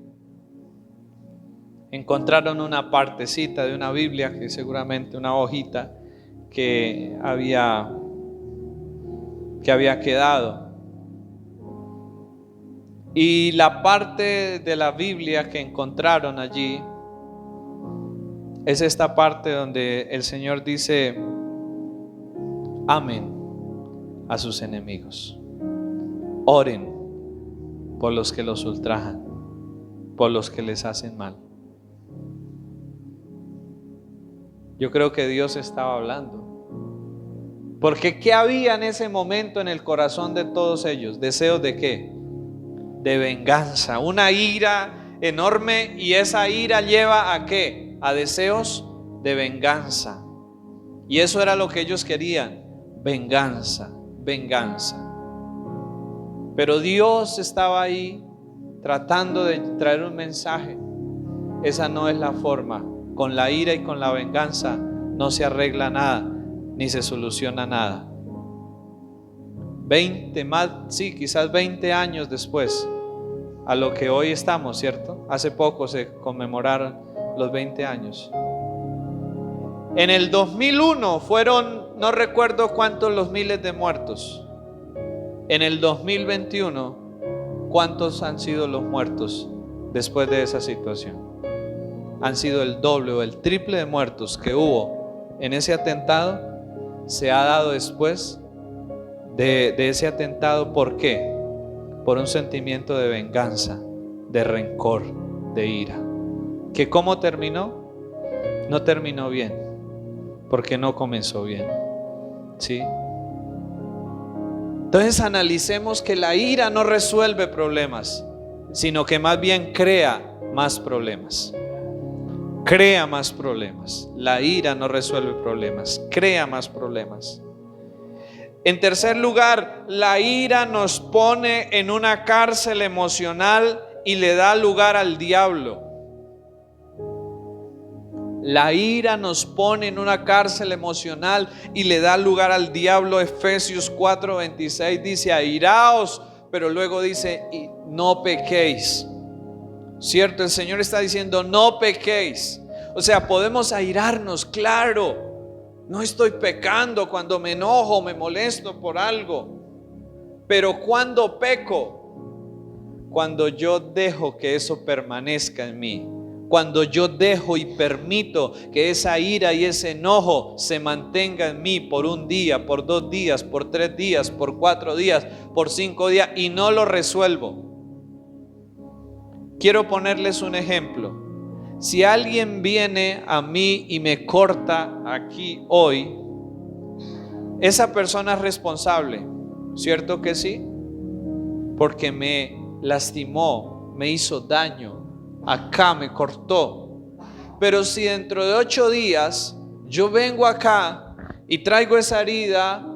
Encontraron una partecita de una Biblia, que seguramente una hojita que había quedado. Y la parte de la Biblia que encontraron allí es esta parte donde el Señor dice: amen a sus enemigos, oren por los que los ultrajan, por los que les hacen mal. Yo creo que Dios estaba hablando, porque ¿qué había en ese momento en el corazón de todos ellos? ¿Deseos de qué? De venganza, una ira enorme, y esa ira lleva ¿a qué? A deseos de venganza. Y eso era lo que ellos querían: venganza, venganza. Pero Dios estaba ahí tratando de traer un mensaje. Esa no es la forma. Con la ira y con la venganza no se arregla nada, ni se soluciona nada. Quizás 20 años después a lo que hoy estamos, ¿cierto? Hace poco se conmemoraron los 20 años. En el 2001 fueron, no recuerdo cuántos los miles de muertos. En el 2021, ¿cuántos han sido los muertos después de esa situación? Han sido el doble o el triple de muertos que hubo en ese atentado. Se ha dado después de ese atentado. ¿Por qué? Por un sentimiento de venganza, de rencor, de ira. ¿Que cómo terminó? No terminó bien, porque no comenzó bien, ¿sí? Entonces analicemos que la ira no resuelve problemas, sino que más bien crea más problemas. Crea más problemas. La ira no resuelve problemas, crea más problemas. En tercer lugar, la ira nos pone en una cárcel emocional y le da lugar al diablo. La ira nos pone en una cárcel emocional y le da lugar al diablo. Efesios 4:26 dice: airaos, pero luego dice: y no pequéis. ¿Cierto? El Señor está diciendo: no pequéis. O sea, podemos airarnos, claro. No estoy pecando cuando me enojo, me molesto por algo. Pero cuando peco, cuando yo dejo que eso permanezca en mí, cuando yo dejo y permito que esa ira y ese enojo se mantenga en mí por un día, por 2 días, por 3 días, por 4 días, por 5 días, y no lo resuelvo. Quiero ponerles un ejemplo. Si alguien viene a mí y me corta aquí hoy, esa persona es responsable, ¿cierto que sí? Porque me lastimó, me hizo daño, acá me cortó. Pero si dentro de 8 días yo vengo acá y traigo esa herida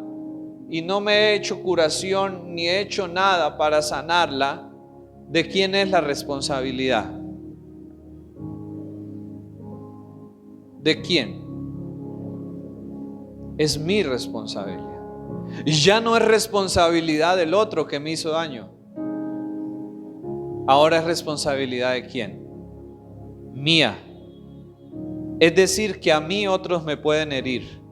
y no me he hecho curación ni he hecho nada para sanarla, ¿de quién es la responsabilidad? ¿De quién? Es mi responsabilidad. Y ya no es responsabilidad del otro que me hizo daño. Ahora es responsabilidad ¿de quién? Mía. Es decir, que a mí otros me pueden herir,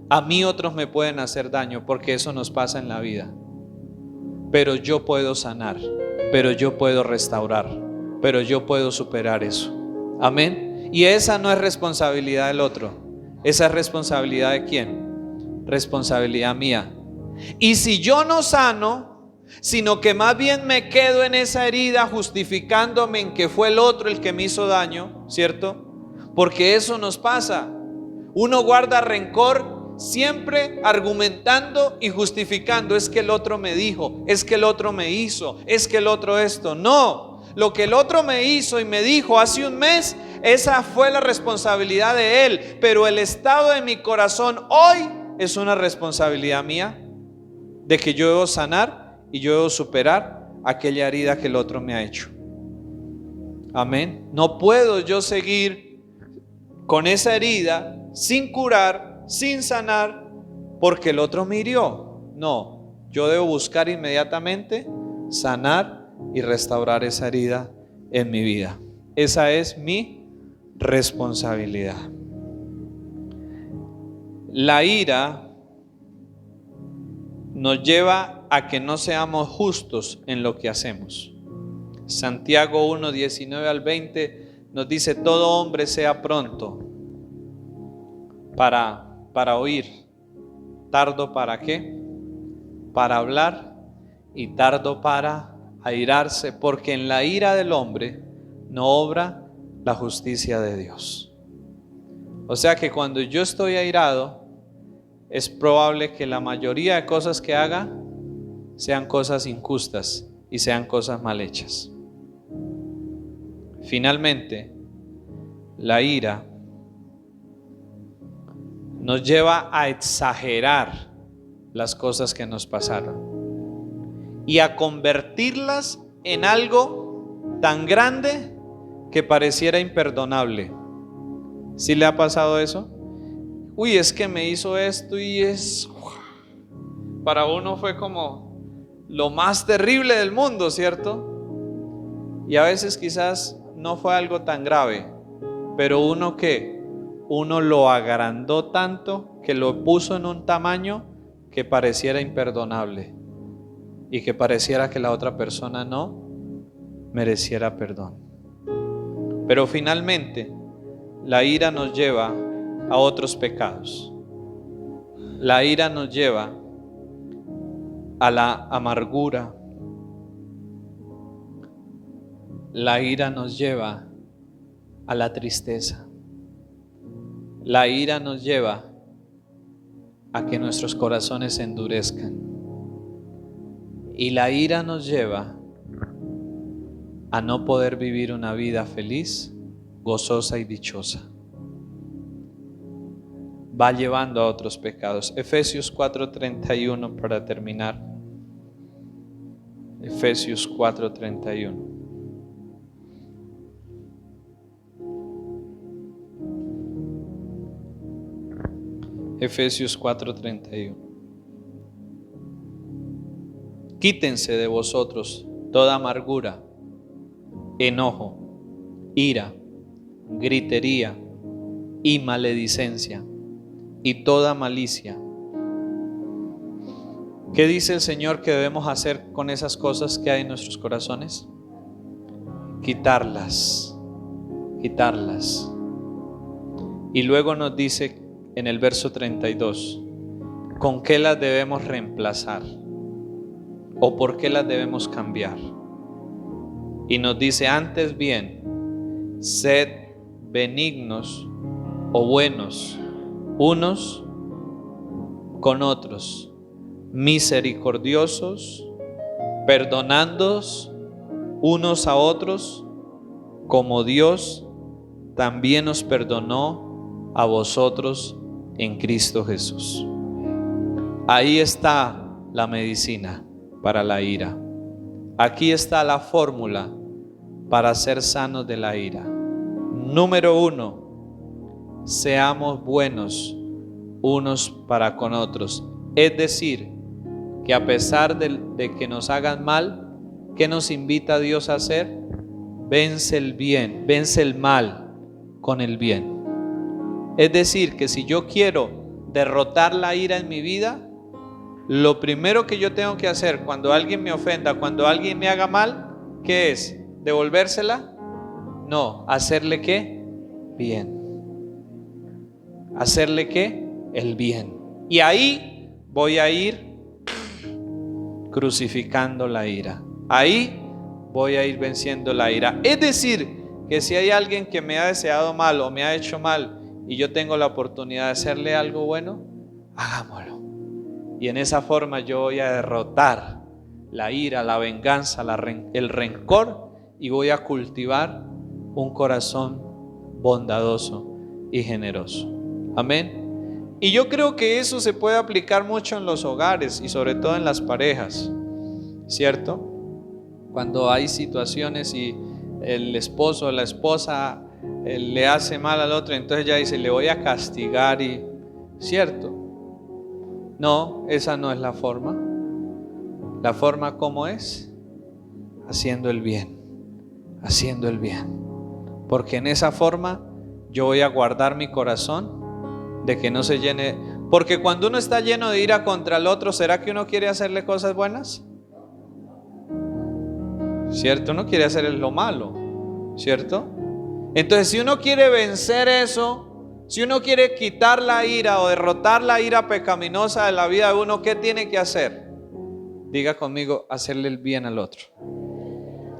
a mí otros me pueden hacer daño, porque eso nos pasa en la vida. Pero yo puedo sanar, pero yo puedo restaurar, pero yo puedo superar eso. Amén. Y esa no es responsabilidad del otro. Esa es responsabilidad ¿de quién? Responsabilidad mía. Y si yo no sano, sino que más bien me quedo en esa herida justificándome en que fue el otro el que me hizo daño, ¿cierto? Porque eso nos pasa. Uno guarda rencor siempre argumentando y justificando: es que el otro me dijo, es que el otro me hizo, es que el otro esto. No, lo que el otro me hizo y me dijo hace un mes, esa fue la responsabilidad de él. Pero el estado de mi corazón hoy es una responsabilidad mía, de que yo debo sanar y yo debo superar aquella herida que el otro me ha hecho. Amén. No puedo yo seguir con esa herida sin curar, sin sanar, porque el otro me hirió. No, yo debo buscar inmediatamente sanar y restaurar esa herida en mi vida. Esa es mi responsabilidad. La ira nos lleva a que no seamos justos en lo que hacemos. Santiago 1, 19 al 20 nos dice: todo hombre sea pronto para oír, tardo para qué, para hablar, y tardo para airarse, porque en la ira del hombre no obra la justicia de Dios. O sea que cuando yo estoy airado, es probable que la mayoría de cosas que haga sean cosas injustas y sean cosas mal hechas. Finalmente, la ira nos lleva a exagerar las cosas que nos pasaron y a convertirlas en algo tan grande que pareciera imperdonable. ¿Sí le ha pasado eso? Uy, es que me hizo esto y para uno fue como lo más terrible del mundo, ¿cierto? Y a veces quizás no fue algo tan grave, pero uno lo agrandó tanto que lo puso en un tamaño que pareciera imperdonable y que pareciera que la otra persona no mereciera perdón. Pero finalmente la ira nos lleva a otros pecados. La ira nos lleva a la amargura. La ira nos lleva a la tristeza. La ira nos lleva a que nuestros corazones se endurezcan. Y la ira nos lleva a no poder vivir una vida feliz, gozosa y dichosa. Va llevando a otros pecados. Efesios 4:31 para terminar. Efesios 4:31. Efesios 4:31. Quítense de vosotros toda amargura, enojo, ira, gritería y maledicencia y toda malicia. ¿Qué dice el Señor que debemos hacer con esas cosas que hay en nuestros corazones? Quitarlas, quitarlas. Y luego nos dice en el verso 32, ¿con qué las debemos reemplazar? ¿O por qué las debemos cambiar? Y nos dice: antes bien, sed benignos o buenos unos con otros, misericordiosos, perdonándoos unos a otros, como Dios también os perdonó a vosotros en Cristo Jesús. Ahí está la medicina para la ira. Aquí está la fórmula para ser sanos de la ira. Número 1, seamos buenos unos para con otros. Es decir, que a pesar de que nos hagan mal, ¿qué nos invita Dios a hacer? Vence el bien, vence el mal con el bien. Es decir, que si yo quiero derrotar la ira en mi vida, lo primero que yo tengo que hacer cuando alguien me ofenda, cuando alguien me haga mal, ¿qué es? ¿Devolvérsela? No, ¿hacerle qué? Bien. ¿Hacerle qué? El bien. Y ahí voy a ir crucificando la ira. Ahí voy a ir venciendo la ira. Es decir, que si hay alguien que me ha deseado mal o me ha hecho mal y yo tengo la oportunidad de hacerle algo bueno, hagámoslo. Y en esa forma yo voy a derrotar la ira, la venganza, el rencor, y voy a cultivar un corazón bondadoso y generoso. Amén. Y yo creo que eso se puede aplicar mucho en los hogares y sobre todo en las parejas, ¿cierto? Cuando hay situaciones y el esposo o la esposa le hace mal al otro, entonces ya dice, le voy a castigar y, ¿cierto? No, esa no es la forma. La forma ¿cómo es? Haciendo el bien, haciendo el bien. Porque en esa forma yo voy a guardar mi corazón de que no se llene. Porque cuando uno está lleno de ira contra el otro, ¿será que uno quiere hacerle cosas buenas? ¿Cierto? Uno quiere hacerle lo malo, ¿cierto? Entonces, si uno quiere vencer eso, si uno quiere quitar la ira o derrotar la ira pecaminosa de la vida de uno, ¿qué tiene que hacer? Diga conmigo, hacerle el bien al otro,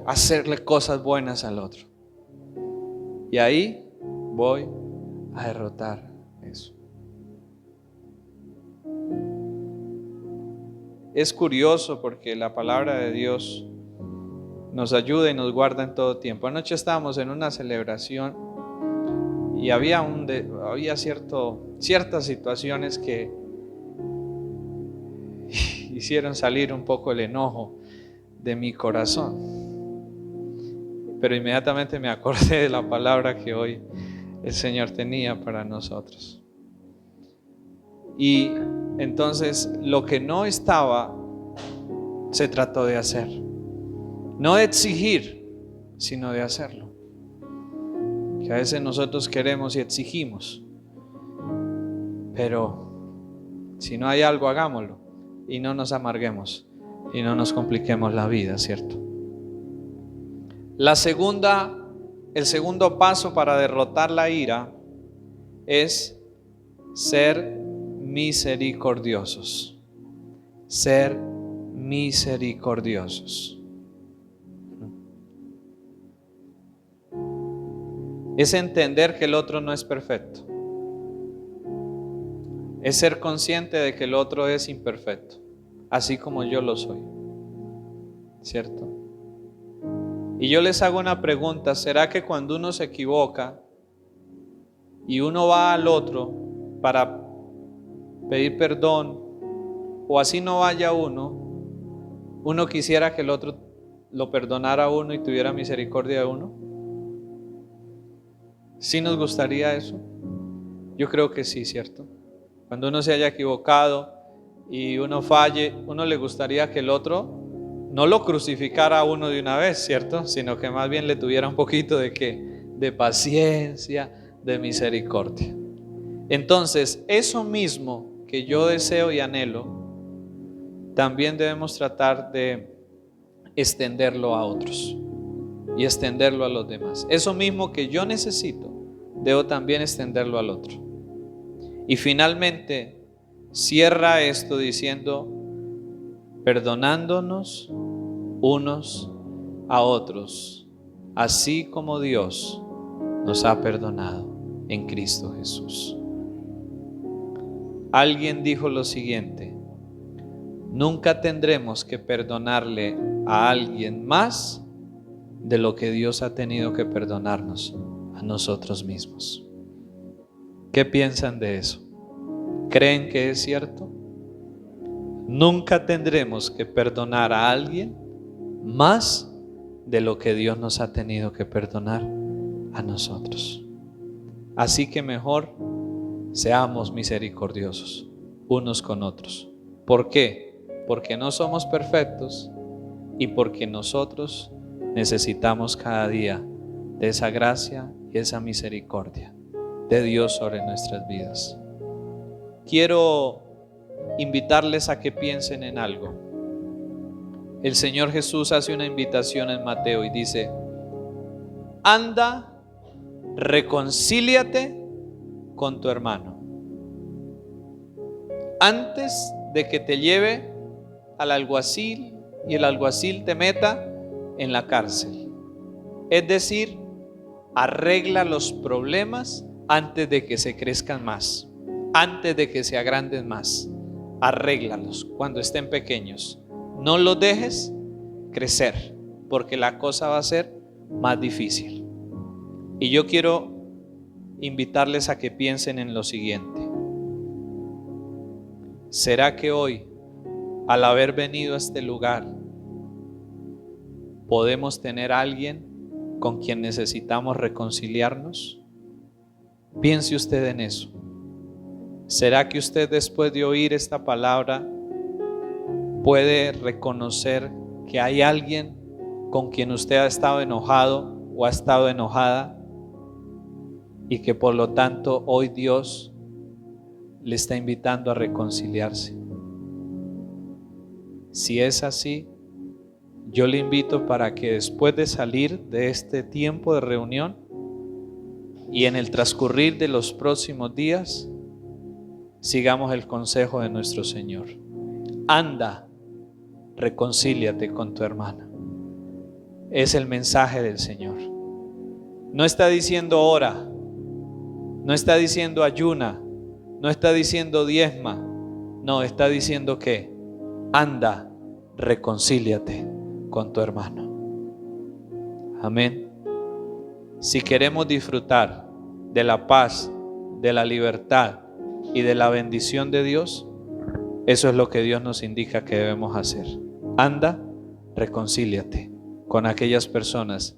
hacerle cosas buenas al otro. Y ahí voy a derrotar eso. Es curioso porque la palabra de Dios nos ayuda y nos guarda en todo tiempo. Anoche estábamos en una celebración y había ciertas situaciones que hicieron salir un poco el enojo de mi corazón. Pero inmediatamente me acordé de la palabra que hoy el Señor tenía para nosotros. Y entonces lo que no estaba, se trató de hacer. No de exigir, sino de hacerlo. Que a veces nosotros queremos y exigimos. Pero si no hay algo, hagámoslo. Y no nos amarguemos. Y no nos compliquemos la vida, ¿cierto? El segundo paso para derrotar la ira es ser misericordiosos. Ser misericordiosos. Es entender que el otro no es perfecto. Es ser consciente de que el otro es imperfecto, así como yo lo soy. ¿Cierto? Y yo les hago una pregunta, ¿será que cuando uno se equivoca y uno va al otro para pedir perdón, o así no vaya uno quisiera que el otro lo perdonara a uno y tuviera misericordia de uno? ¿Sí nos gustaría eso? Yo creo que sí, ¿cierto? Cuando uno se haya equivocado y uno falle, uno le gustaría que el otro no lo crucificara a uno de una vez, ¿cierto? Sino que más bien le tuviera un poquito de paciencia, de misericordia. Entonces, eso mismo que yo deseo y anhelo, también debemos tratar de extenderlo a otros y extenderlo a los demás. Eso mismo que yo necesito, debo también extenderlo al otro. Y finalmente, cierra esto diciendo, perdonándonos unos a otros, así como Dios nos ha perdonado en Cristo Jesús. Alguien dijo lo siguiente: nunca tendremos que perdonarle a alguien más de lo que Dios ha tenido que perdonarnos a nosotros mismos. ¿Qué piensan de eso? ¿Creen que es cierto? Nunca tendremos que perdonar a alguien más de lo que Dios nos ha tenido que perdonar a nosotros. Así que mejor seamos misericordiosos unos con otros. ¿Por qué? Porque no somos perfectos y porque nosotros necesitamos cada día de esa gracia y esa misericordia de Dios sobre nuestras vidas. Quiero invitarles a que piensen en algo. El Señor Jesús hace una invitación en Mateo y dice: anda, reconcíliate con tu hermano antes de que te lleve al alguacil y el alguacil te meta en la cárcel. Es decir, arregla los problemas antes de que se crezcan más, antes de que se agranden más. Arréglalos cuando estén pequeños. No los dejes crecer, porque la cosa va a ser más difícil. Y yo quiero invitarles a que piensen en lo siguiente. ¿Será que hoy, al haber venido a este lugar, podemos tener a alguien con quien necesitamos reconciliarnos? Piense usted en eso. ¿Será que usted, después de oír esta palabra, puede reconocer que hay alguien con quien usted ha estado enojado o ha estado enojada y que por lo tanto hoy Dios le está invitando a reconciliarse? Si es así, yo le invito para que después de salir de este tiempo de reunión y en el transcurrir de los próximos días, sigamos el consejo de nuestro Señor. Anda, reconcíliate con tu hermana. Es el mensaje del Señor. No está diciendo ora, no está diciendo ayuna, no está diciendo diezma, no, está diciendo que anda, reconcíliate con tu hermano. Amén. Si queremos disfrutar de la paz, de la libertad y de la bendición de Dios, eso es lo que Dios nos indica que debemos hacer. Anda, reconcíliate con aquellas personas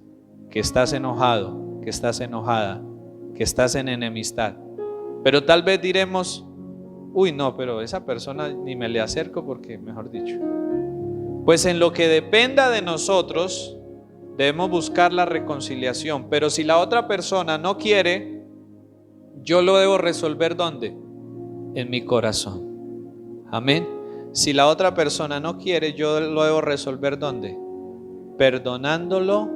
que estás enojado, que estás enojada, que estás en enemistad. Pero tal vez diremos, uy, no, pero esa persona ni me le acerco porque, mejor dicho. Pues en lo que dependa de nosotros, debemos buscar la reconciliación. Pero si la otra persona no quiere, yo lo debo resolver ¿dónde? En mi corazón. Amén. Si la otra persona no quiere, yo lo debo resolver ¿dónde? Perdonándolo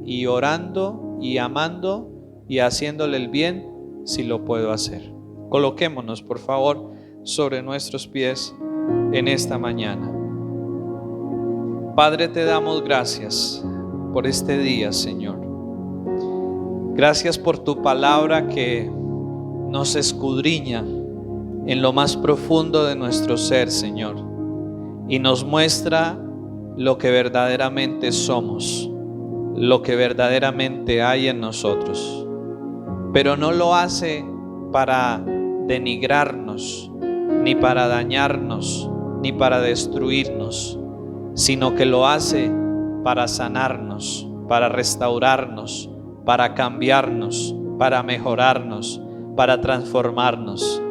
y orando y amando y haciéndole el bien si lo puedo hacer. Coloquémonos, por favor, sobre nuestros pies en esta mañana. Padre, te damos gracias por este día, Señor. Gracias por tu palabra que nos escudriña en lo más profundo de nuestro ser, Señor, y nos muestra lo que verdaderamente somos, lo que verdaderamente hay en nosotros. Pero no lo hace para denigrarnos, ni para dañarnos, ni para destruirnos, sino que lo hace para sanarnos, para restaurarnos, para cambiarnos, para mejorarnos, para transformarnos.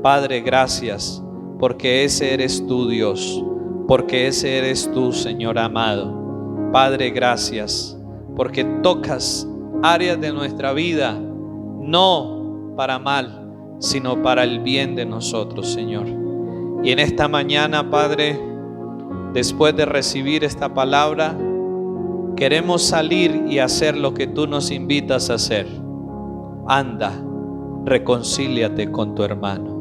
Padre, gracias, porque ese eres tú, Dios, porque ese eres tú, Señor amado. Padre, gracias, porque tocas áreas de nuestra vida, no para mal, sino para el bien de nosotros, Señor. Y en esta mañana, Padre, después de recibir esta palabra, queremos salir y hacer lo que tú nos invitas a hacer. Anda, reconcíliate con tu hermano.